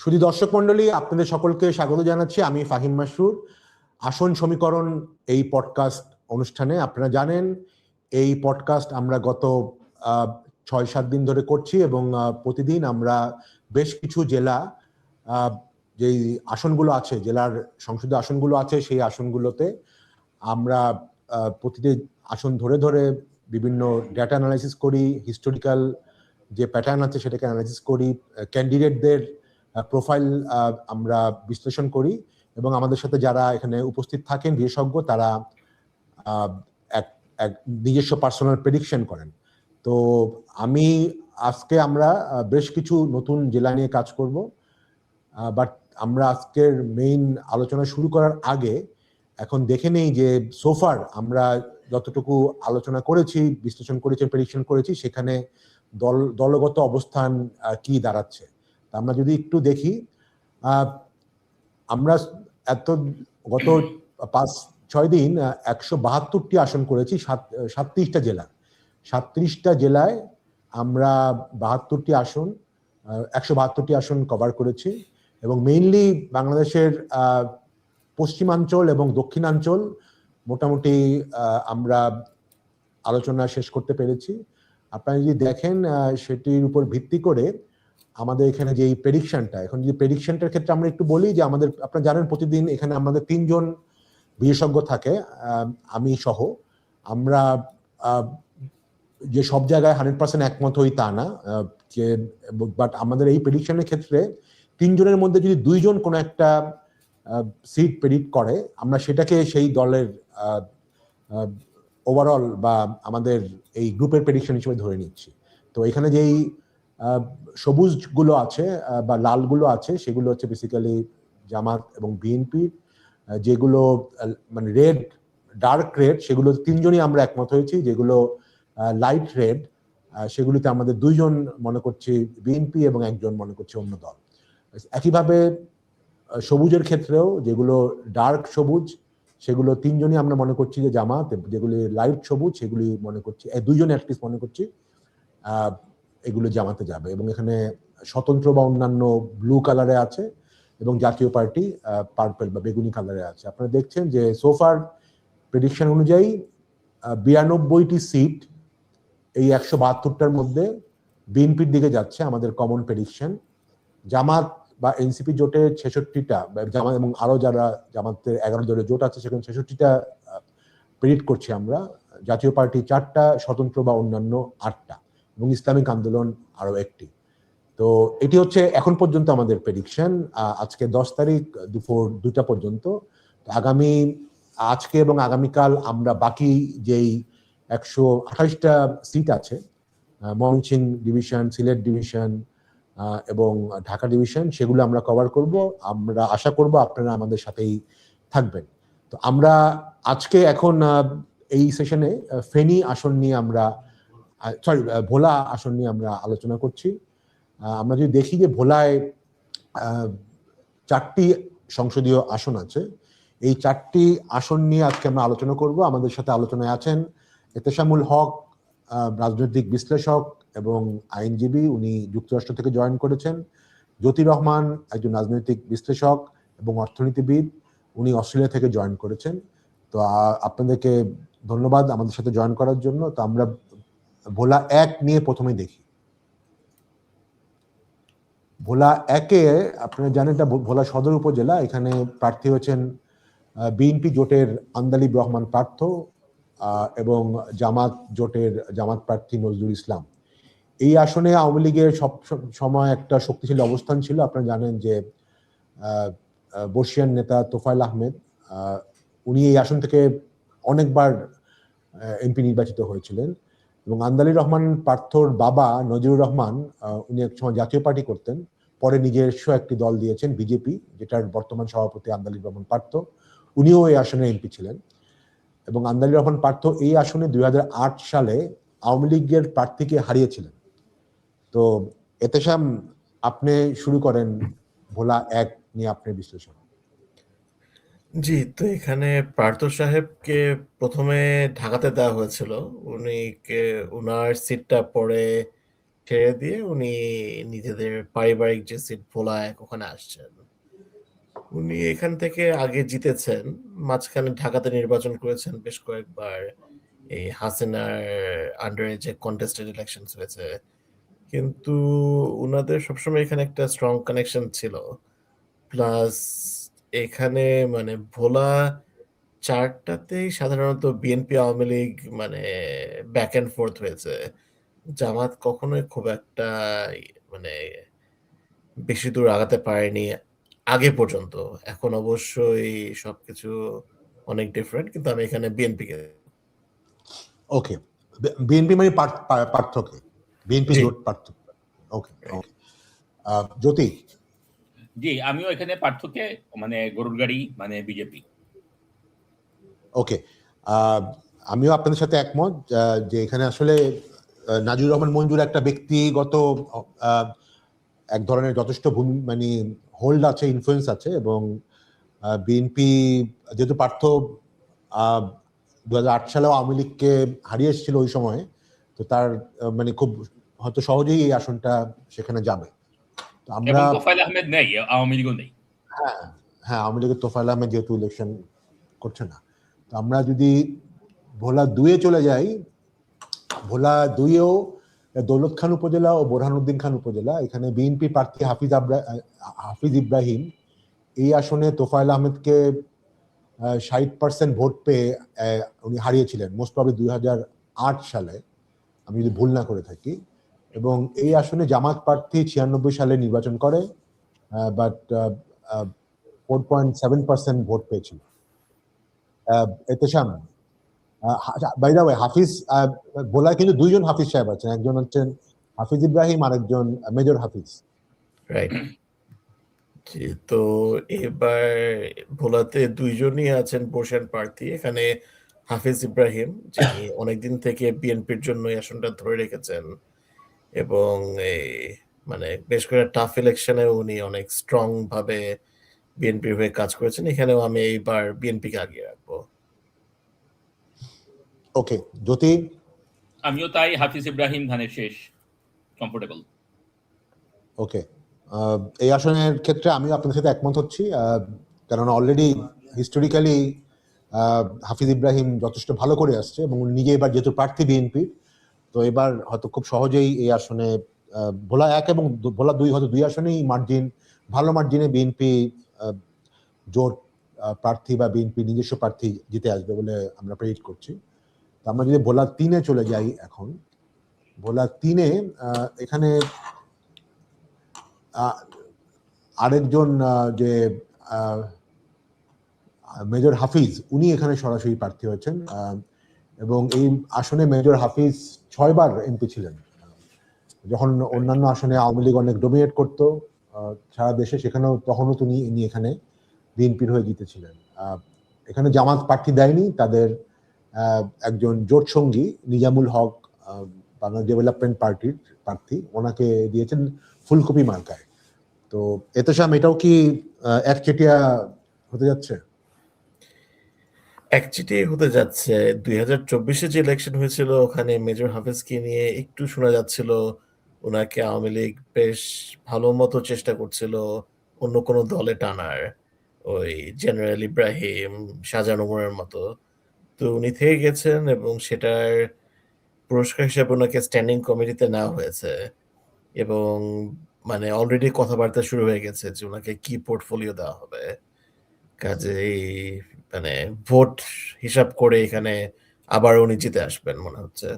শুধু দর্শক মন্ডলী, আপনাদের সকলকে স্বাগত জানাচ্ছি। আমি ফাহিম মাসরুর। আসন সমীকরণ এই পডকাস্ট অনুষ্ঠানে আপনারা জানেন এই পডকাস্ট আমরা গত 6-7 দিন ধরে করছি এবং প্রতিদিন আমরা বেশ কিছু জেলা যেই আসনগুলো আছে, জেলার সংসদীয় আসনগুলো আছে, সেই আসনগুলোতে আমরা প্রতিটি আসন ধরে ধরে বিভিন্ন ডেটা অ্যানালাইসিস করি, হিস্টোরিক্যাল যে প্যাটার্ন আছে সেটাকে অ্যানালাইসিস করি, ক্যান্ডিডেটদের প্রোফাইল আমরা বিশ্লেষণ করি এবং আমাদের সাথে যারা এখানে উপস্থিত থাকেন বিশেষজ্ঞ, তারা এক নিজস্ব পার্সোনাল প্রেডিকশন করেন। তো আজকে আমরা বেশ কিছু নতুন জেলা নিয়ে কাজ করব, বাট আমরা আজকের মেইন আলোচনা শুরু করার আগে এখন দেখে নেই যে সোফার আমরা যতটুকু আলোচনা করেছি, বিশ্লেষণ করেছি, প্রেডিকশন করেছি, সেখানে দলগত অবস্থান কি দাঁড়াচ্ছে। আমরা যদি একটু দেখি, আমরা গত 5-6 দিন 172টি আসন করেছি 37টা জেলা। 37টা জেলায় আমরা 172টি আসন কভার করেছি এবং মেইনলি বাংলাদেশের পশ্চিমাঞ্চল এবং দক্ষিণাঞ্চল মোটামুটি আমরা আলোচনা শেষ করতে পেরেছি। আপনারা যদি দেখেন সেটির উপর ভিত্তি করে আমাদের এখানে যে প্রেডিকশনটা, এখন যদি প্রেডিকশনটার ক্ষেত্রে আমরা একটু বলি যে আপনারা জানেন প্রতিদিন এখানে আমাদের 3 জন বিশেষজ্ঞ থাকে, আমি সহ। আমরা যে সব জায়গায় 100% একমত হই তা না, বাট আমাদের এই প্রেডিকশনের ক্ষেত্রে 3 জনের মধ্যে যদি 2 জন কোনো একটা সিট প্রেডিক্ট করে, আমরা সেটাকে সেই দলের ওভারঅল বা আমাদের এই গ্রুপের প্রেডিকশন হিসেবে ধরে নিচ্ছি। তো এখানে যেই সবুজগুলো আছে বা লালগুলো আছে সেগুলো হচ্ছে বেসিক্যালি জামাত এবং বিএনপি। যেগুলো মানে রেড, ডার্ক রেড, সেগুলো 3 জনই আমরা একমত হয়েছি। যেগুলো লাইট রেড, সেগুলিতে আমাদের 2 জন মনে করছি বিএনপি এবং 1 জন মনে করছে অন্য দল। একইভাবে সবুজের ক্ষেত্রেও যেগুলো ডার্ক সবুজ সেগুলো 3 জনই আমরা মনে করছি যে জামাত, যেগুলি লাইট সবুজ সেগুলি মনে করছি 2 জন অ্যাটলিস্ট মনে করছি এগুলো জামাতে যাবে। এবং এখানে স্বতন্ত্র বা অন্যান্য ব্লু কালারে আছে এবং জাতীয় পার্টি পার্পল বা বেগুনি কালারে আছে। আপনারা দেখছেন যে সোফার প্রেডিকশন অনুযায়ী 92টি সিট এই 172টার মধ্যে বিএনপির দিকে যাচ্ছে আমাদের কমন প্রেডিকশন। জামাত বা এনসিপি জোটের 66টা, জামাত এবং আরো যারা জামাতের 11 দলের জোট আছে সেখানে 66টা প্রেডিক্ট করছি আমরা। জাতীয় পার্টি 4টা, স্বতন্ত্র বা অন্যান্য 8টা এবং ইসলামিক আন্দোলন আরো 1টি। তো এটি হচ্ছে এখন পর্যন্ত আমাদের প্রেডিকশন, আজকে 10 তারিখ দুপুর 2টা পর্যন্ত। আজকে এবং আগামীকাল আমরা বাকি যেই 128টা সিট আছে, ময়মনসিংহ ডিভিশন, সিলেট ডিভিশন এবং ঢাকা ডিভিশন, সেগুলো আমরা কভার করব। আমরা আশা করব আপনারা আমাদের সাথেই থাকবেন। তো আমরা আজকে এখন এই সেশনে ফেনী আসন নিয়ে ভোলা আসন নিয়ে আমরা আলোচনা করছি। আমরা যদি দেখি যে ভোলায় 4টি সংসদীয় আসন আছে, এই 4টি আসন নিয়ে আজকে আমরা আলোচনা করব। আমাদের সাথে আলোচনায় আছেন এতেশামুল হক, রাজনৈতিক বিশ্লেষক এবং আইনজীবী, উনি যুক্তরাষ্ট্র থেকে জয়েন করেছেন। জ্যোতি রহমান, একজন রাজনৈতিক বিশ্লেষক এবং অর্থনীতিবিদ, উনি অস্ট্রেলিয়া থেকে জয়েন করেছেন। তো আপনাদেরকে ধন্যবাদ আমাদের সাথে জয়েন করার জন্য। তো আমরা ভোলা 1 নিয়ে প্রথমে দেখি। ভোলা 1-এ আপনারা জানেন এটা ভোলা সদর উপজেলা। এখানে প্রার্থী হচ্ছেন বিএনপি জোটের আন্দালিব রহমান পার্থ এবং জামাত জোটের জামাত প্রার্থী নজরুল ইসলাম। এই আসনে আওয়ামী লীগের সব সময় একটা শক্তিশালী অবস্থান ছিল। আপনারা জানেন যে বর্ষিয়ান নেতা তোফায়েল আহমেদ, উনি এই আসন থেকে অনেকবার এমপি নির্বাচিত হয়েছিলেন এবং আন্দালিব রহমান পার্থর বাবা নজিরুর রহমান, উনি এক সময় জাতীয় পার্টি করতেন, পরে নিজস্ব একটি দল দিয়েছেন বিজেপি, যেটার বর্তমান সভাপতি আন্দালিব রহমান পার্থ, উনিও এই আসনে এমপি ছিলেন। এবং আন্দালিব রহমান পার্থ এই আসনে 2008 সালে আওয়ামী লীগের প্রার্থীকে হারিয়েছিলেন। তো এতেশাম, আপনি শুরু করেন ভোলা 1 নিয়ে আপনার বিশ্লেষণ। জি, তো এখানে পার্থ সাহেবকে প্রথমে ঢাকাতে দেওয়া হয়েছিল। উনার সিটটা পরে ছেড়ে দিয়ে উনি নিজেদের পারিবারিক যে সিট ভোলা ১ ওখানে আসছেন। উনি এখান থেকে আগে জিতেছেন। মাঝখানে ঢাকাতে নির্বাচন করেছেন বেশ কয়েকবার। এই হাসিনার আন্ডারে যে কনটেস্টেড ইলেকশনস হয়েছে। কিন্তু উনাদের সবসময় এখানে একটা স্ট্রং কানেকশন ছিল। প্লাস এখানে মানে ভোলা ৪ টাতেই সাধারণত বিএনপি আওয়ামী লীগ মানে ব্যাক অ্যান্ড ফোর্থ হয়েছে। জামাত কখনোই খুব একটা মানে বেশি দূর আগাতে পারেনি আগে পর্যন্ত। এখন অবশ্যই সবকিছু অনেক ডিফারেন্ট। কিন্তু আমি এখানে বিএনপিকে ওকে, বিএনপি মানে পার্থক্য, বিএনপি জি। জোট পার্থক্য। ওকে, ওকে। জ্যোতি? জি, আমিও এখানে পার্থক্যে মানে গরুর গাড়ি মানে বিজেপি। ওকে, আমিও আপনাদের সাথে একমত যে এখানে আসলে নাজির রহমান মঞ্জুর একটা ব্যক্তিগত এক ধরনের যথেষ্ট মানে হোল্ড আছে, ইনফ্লুয়েন্স আছে, এবং বিএনপি যেহেতু পার্থ 2008 সালেও আওয়ামী লীগকে হারিয়ে এসেছিল ওই সময়ে, তো তার মানে খুব হয়তো সহজেই এই আসনটা সেখানে যাবে। তো আমরা এবং তোফায়েল আহমেদ নেই, আওয়ামী লীগও নেই। হ্যাঁ, হ্যাঁ, আওয়ামী লীগের তোফায়েল আহমেদ যেহেতু ইলেকশন করছে না, তো আমরা যদি ভোলা 2-এ চলে যাই, ভোলা 2-এও দৌলত খান উপজেলা ও বোরহানুদ্দিন খান উপজেলা, এখানে বিএনপি প্রার্থী হাফিজ ইব্রাহিম এই আসনে তোফায়েল আহমেদকে 60% ভোট পেয়ে উনি হারিয়েছিলেন, মোস্ট প্রবাবলি 2008 সালে, আমি যদি ভুল না করে থাকি। এবং এই আসনে জামাত প্রার্থী 96 সালে নির্বাচন করে, বাট 4.7% ভোট পেয়েছিল। এতেশাম, বাই দ্য ওয়ে, হাফিজ ভোলায় কিন্তু 2জন হাফিজ সাহেব আছেন, একজন হচ্ছেন হাফিজ ইব্রাহিম আর একজন মেজর হাফিজ। রাইট। জি, তো এবার ভোলাতে 2 জনই আছেন বর্ষিয়ান প্রার্থী। এখানে হাফিজ ইব্রাহিম, যিনি অনেকদিন থেকে বিএনপির জন্য এই আসনটা ধরে রেখেছেন এবং এই মানে বেশ কয়েকটা টাফ ইলেকশনে উনি অনেক স্ট্রং ভাবে বিএনপির হয়ে কাজ করেছেন। এখানেও আমি এইবার বিএনপিকে আগিয়ে রাখবো। ওকে, জ্যোতি? আমিও তাই, হাফিজ ইব্রাহিম ধানের শেষ, কমফোর্টেবল। ওকে, এই আসনের ক্ষেত্রে আমিও আপনাদের সাথে একমত হচ্ছি, কেননা অলরেডি হিস্টোরিক্যালি হাফিজ ইব্রাহিম যথেষ্ট ভালো করে আসছে এবং নিজে এবার যেহেতু প্রার্থী বিএনপি, তো এবার হয়তো খুব সহজেই এই আসনে ভোলা 1 এবং ভোলা 2 হয়তো 2 আসনেই ভালো মার্জিনে বিএনপি জোট প্রার্থী বা বিএনপি নিজস্ব প্রার্থী জিতে আসবে বলে আমরা প্রেডিক্ট করছি। তো আমরা যদি ভোলা 3-এ চলে যাই, এখন ভোলা 3-এ এখানে আরেকজন যে মেজর হাফিজ, উনি এখানে সরাসরি প্রার্থী হয়েছেন, এবং এই আসনে মেজর হাফিজ 6 বার এমপি ছিলেন। যখন অন্যান্য আসনে আওয়ামী লীগ অনেক ডোমিনেট করতো সারা দেশে, সেখানেও তখনও তিনি এখানে বিএনপির হয়ে জিতেছিলেন। এখানে জামাত প্রার্থী দেয়নি, তাদের একজন জোট সঙ্গী নিজামুল হক, বাংলা ডেভেলপমেন্ট পার্টির প্রার্থী, ওনাকে দিয়েছেন ফুলকপি মার্কায়। তো এতেশাম, এটাও কি একচেটিয়া হতে যাচ্ছে? একচিটি হতে যাচ্ছে। 2024-এ যে ইলেকশন হয়েছিল ওখানে মেজর হাফিজকে নিয়ে একটু শোনা যাচ্ছিল ওনাকে আওয়ামী লীগ বেশ ভালো মতো চেষ্টা করছিল অন্য কোনো দলে টানার, ওই জেনারেল ইব্রাহিম, শাহজাহান ওমরের মতো। তো উনি থেকে গেছেন এবং সেটার পুরস্কার হিসেবে ওনাকে স্ট্যান্ডিং কমিটিতে নেওয়া হয়েছে এবং মানে অলরেডি কথাবার্তা শুরু হয়ে গেছে যে ওনাকে কি পোর্টফোলিও দেওয়া হবে। কাজেই মানে ভোট হিসাব করে এখানে আবার উনি জিতে আসবেন মনে হচ্ছে।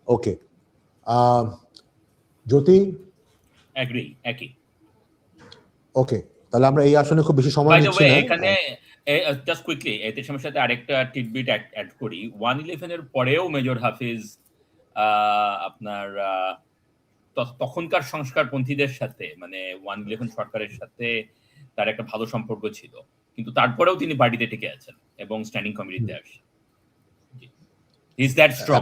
ওকে, জ্যোতি? এগ্রি, একই। ওকে, তাহলে আমরা এই আসনে খুব বেশি সময় বাই দ্য নিচ্ছি ওয়ে, না। এখানে জাস্ট কুইকলি এদের সাথে আরেকটা টিডবিট অ্যাড করি। 111 এর পরেও মেজর হাফিজ আপনার তখনকার সংস্কারপন্থীদের সাথে মানে 111 সরকারের সাথে তার একটা ভালো সম্পর্ক ছিল, কিন্তু তারপরেও তিনি পার্টিতে টিকে আছেন এবং স্ট্যান্ডিং কমিটিতে আসেন। Is that strong?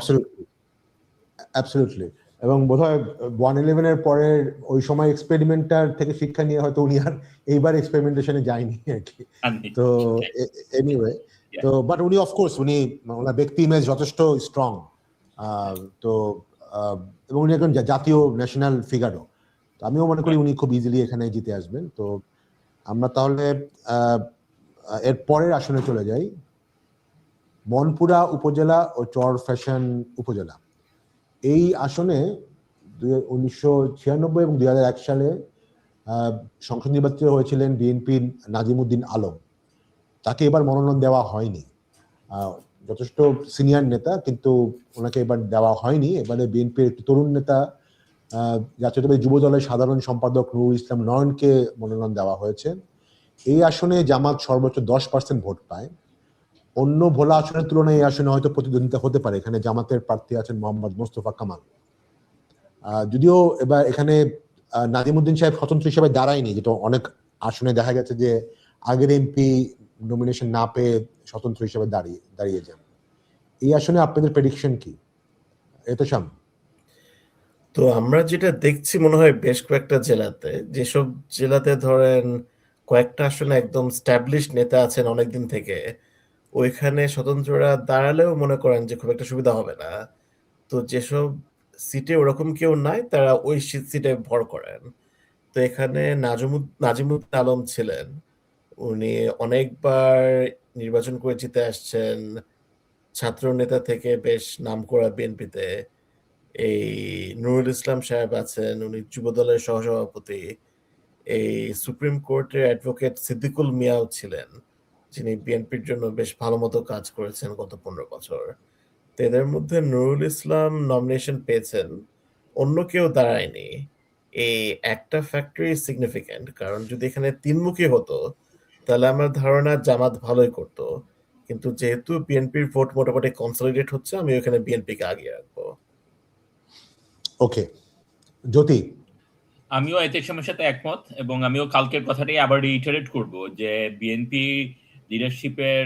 অ্যাবসলিউটলি। এবং বোধহয় 111 এর পরের ওই সময় এক্সপেরিমেন্টার থেকে শিক্ষা নিয়ে হয়তো উনি আর এইবার এক্সপেরিমেন্টেশনে যায়নি আর কি। তো এনিওয়ে, তো বাট উনি অফকোর্স ওনার ব্যক্তি ইমেজ যথেষ্ট স্ট্রং। তো এবং উনি একজন জাতীয় ন্যাশনাল ফিগারও, তো আমিও মনে করি উনি খুব ইজিলি এখানে জিতে আসবেন। তো আমরা তাহলে এর পরের আসনে চলে যাই, মনপুরা উপজেলা ও চরফ্যাশন উপজেলা। এই আসনে 1996 এবং 2001 সালে সংসদ নির্বাচিত হয়েছিলেন বিএনপির নাজিমুদ্দিন আলম। তাকে এবার মনোনয়ন দেওয়া হয়নি, যথেষ্ট সিনিয়র নেতা, কিন্তু ওনাকে এবার দেওয়া হয়নি। এবারে বিএনপির একটি তরুণ নেতা জাতীয়তাবাদী যুব দলের সাধারণ সম্পাদক নুরুল ইসলাম নয়নকে মনোনয়ন দেওয়া হয়েছে। এই আসনে জামাত সর্বোচ্চ 10% ভোট পায়। অন্য ভোলা আসনের তুলনায় এই আসনে হয়তো প্রতিদ্বন্দ্বিতা হতে পারে। এখানে জামাতের প্রার্থী আছেন মোহাম্মদ মোস্তফা কামাল। যদিও এবার এখানে নাজিমুদ্দিন সাহেব স্বতন্ত্র হিসেবে দাঁড়ায়নি, যেটা অনেক আসনে দেখা গেছে যে আগের এমপি নমিনেশন না পেয়ে স্বতন্ত্র হিসেবে দাঁড়িয়ে যান। এই আসনে আপনাদের প্রেডিকশন কি? এতেশাম। তো আমরা যেটা দেখছি মনে হয় বেশ কয়েকটা জেলাতে, যেসব জেলাতে ধরেন কয়েকটা আসলে একদম স্ট্যাবলিশ নেতা আছেন অনেকদিন থেকে, ওইখানে স্বতন্ত্ররা দাঁড়ালেও মনে করেন যে খুব একটা সুবিধা হবে না। তো যেসব সিটে ওরকম কেউ নাই তারা ওই সিটে ভর করেন। তো এখানে নাজিমুদ্দিন আলম ছিলেন, উনি অনেকবার নির্বাচন করে জিতে আসছেন, ছাত্র নেতা থেকে বেশ নামকরা বিএনপিতে। এই নুরুল ইসলাম সাহেব আছেন, উনি যুবদলের সহসভাপতি। এই সুপ্রিম কোর্টের অ্যাডভোকেট সিদ্দিকুল মিয়াও ছিলেন, যিনি বিএনপির জন্য বেশ ভালো মতো কাজ করেছেন গত 15 বছর। তো এদের মধ্যে নুরুল ইসলাম নমিনেশন পেয়েছেন, অন্য কেউ দাঁড়ায়নি। এই একটা ফ্যাক্টরি সিগনিফিক্যান্ট, কারণ যদি এখানে তিনমুখী হতো তাহলে আমার ধারণা জামাত ভালোই করতো, কিন্তু যেহেতু বিএনপির ভোট মোটামুটি কনসলিডেট হচ্ছে, আমি ওখানে বিএনপিকে আগিয়ে রাখবো। ওকে, জ্যোতি। আমিও এতেশামের সাথে একমত, এবং আমিও কালকের কথাটাই আবার রিইটারেট করব যে বিএনপি লিডারশিপের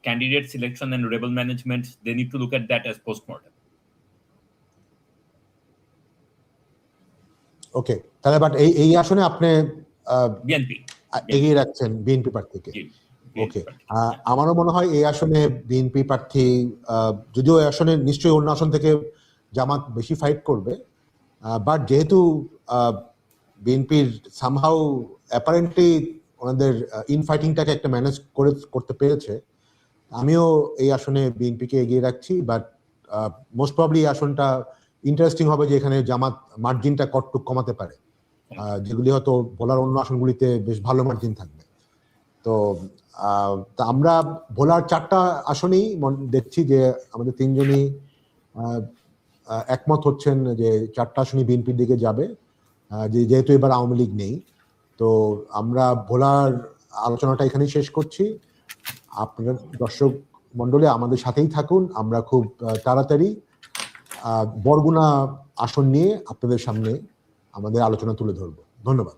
candidate selection and rebel management, they need to look at that as postmortem. Okay, তাহলে বাট এই আসনে আপনি বিএনপি এগিয়ে রাখছেন বিএনপি প্রার্থীকে। ওকে, আমারও মনে হয় এই আসনে বিএনপি প্রার্থী, যদিও এই আসনে নিশ্চয়ই অন্য আসন থেকে জামাত বেশি ফাইট করবে, বাট যেহেতু বিএনপির সামহাউ অ্যাপারেন্টলি ওনাদের ইনফাইটিংটাকে একটা ম্যানেজ করতে পেরেছে, আমিও এই আসনে বিএনপিকে এগিয়ে রাখছি। বাট মোস্ট প্রবাবলি এই আসনটা ইন্টারেস্টিং হবে যে এখানে জামাত মার্জিনটা কতটুকু কমাতে পারে, যেগুলি হয়তো ভোলার অন্য আসনগুলিতে বেশ ভালো মার্জিন থাকবে। তো আমরা ভোলার 4টা আসনেই দেখছি যে আমাদের 3জনই একমত হচ্ছেন যে 4টা আসনই বিএনপির দিকে যাবে, যেহেতু এবার আওয়ামী লীগ নেই। তো আমরা ভোলার আলোচনাটা এখানেই শেষ করছি। আপনার দর্শক মন্ডলী আমাদের সাথেই থাকুন, আমরা খুব তাড়াতাড়ি বরগুনা আসন নিয়ে আপনাদের সামনে আমাদের আলোচনা তুলে ধরবো। ধন্যবাদ।